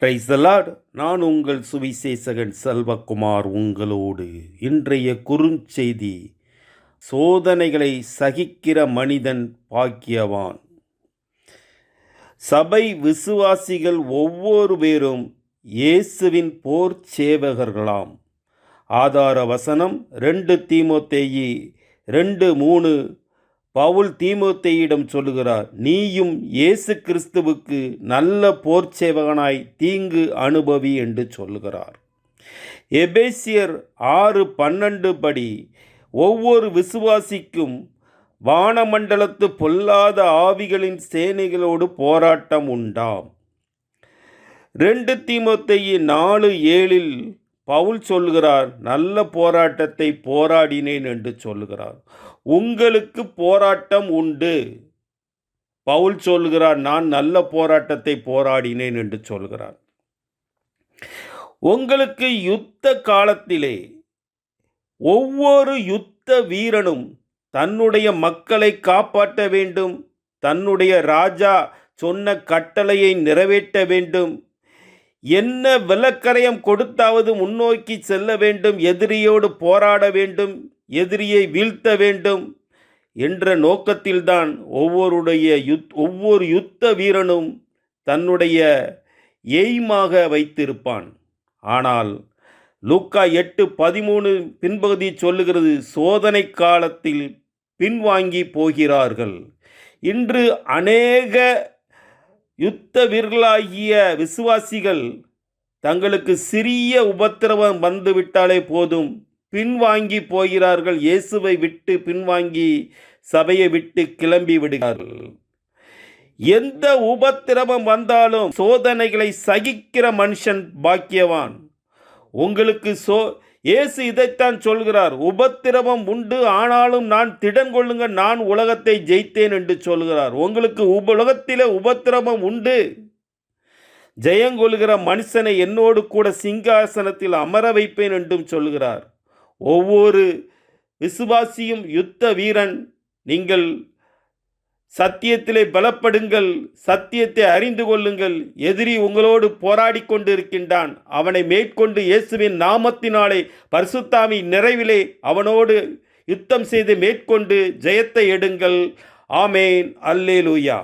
Praise the Lord. நான் உங்கள் சுவிசேஷகன் செல்வகுமார் உங்களோடு. இன்றைய குறுஞ்செய்தி, சோதனைகளை சகிக்கிற மனிதன் பாக்கியவான். சபை விசுவாசிகள் ஒவ்வொரு பேரும் இயேசுவின் போர் சேவகர்களாம். ஆதார வசனம் 2 தீமோத்தேயு 2:3. பவுல் தீமோத்தேயிடம் சொல்லுகிறார், நீயும் இயேசு கிறிஸ்துவுக்கு நல்ல போர்ச்சேவகனாய் தீங்கு அனுபவி என்று சொல்லுகிறார். எபேசியர் 6:12 படி ஒவ்வொரு விசுவாசிக்கும் வானமண்டலத்து பொல்லாத ஆவிகளின் சேனைகளோடு போராட்டம் உண்டாம். 2 தீமோத்தேயு 4:7 பவுல் சொல்லுகிறார், நல்ல போராட்டத்தை போராடினேன் என்று சொல்லுகிறார். உங்களுக்கு போராட்டம் உண்டு. பவுல் சொல்லுகிறார், நான் நல்ல போராட்டத்தை போராடினேன் என்று சொல்கிறார். உங்களுக்கு யுத்த காலத்திலே ஒவ்வொரு யுத்த வீரனும் தன்னுடைய மக்களை காப்பாற்ற வேண்டும், தன்னுடைய ராஜா சொன்ன கட்டளையை நிறைவேற்ற வேண்டும், என்ன விலக்கரையம் கொடுத்தாவது முன்னோக்கி செல்ல வேண்டும், எதிரியோடு போராட வேண்டும், எதிரியை வீழ்த்த வேண்டும் என்ற நோக்கத்தில்தான் ஒவ்வொரு யுத்த வீரனும் தன்னுடைய எய்மாக வைத்திருப்பான். ஆனால் லூக்கா 8:13 பின்பகுதி சொல்லுகிறது, சோதனை காலத்தில் பின்வாங்கி போகிறார்கள். இன்று அநேக யுத்த வீரர்களாகிய விசுவாசிகள் தங்களுக்கு சிறிய உபத்திரவம் வந்துவிட்டாலே போதும் பின்வாங்கி போகிறார்கள். இயேசுவை விட்டு பின்வாங்கி சபையை விட்டு கிளம்பி விடுகிறார்கள். எந்த உபத்திரவம் வந்தாலும் சோதனைகளை சகிக்கிற மனுஷன் பாக்கியவான். உங்களுக்கு இயேசு இதைத்தான் சொல்கிறார், உபத்திரவம் உண்டு, ஆனாலும் நான் திடன் கொள்ளுங்க, நான் உலகத்தை ஜெயித்தேன் என்று சொல்கிறார். உங்களுக்கு உலகத்திலே உபத்திரவம் உண்டு, ஜெயங்கொள்கிற மனுஷனை என்னோடு கூட சிங்காசனத்தில் அமர வைப்பேன் என்றும் சொல்கிறார். ஒவ்வொரு விசுவாசியும் யுத்த வீரன். நீங்கள் சத்தியத்திலே பலப்படுங்கள், சத்தியத்தை அறிந்து கொள்ளுங்கள். எதிரி உங்களோடு போராடி கொண்டு இருக்கின்றான். அவனை மேற்கொண்டு இயேசுவின் நாமத்தினாலே பரிசுத்தாவி நிறைவிலே அவனோடு யுத்தம் செய்து மேற்கொண்டு ஜெயத்தை எடுங்கள். ஆமேன். அல்லேலூயா.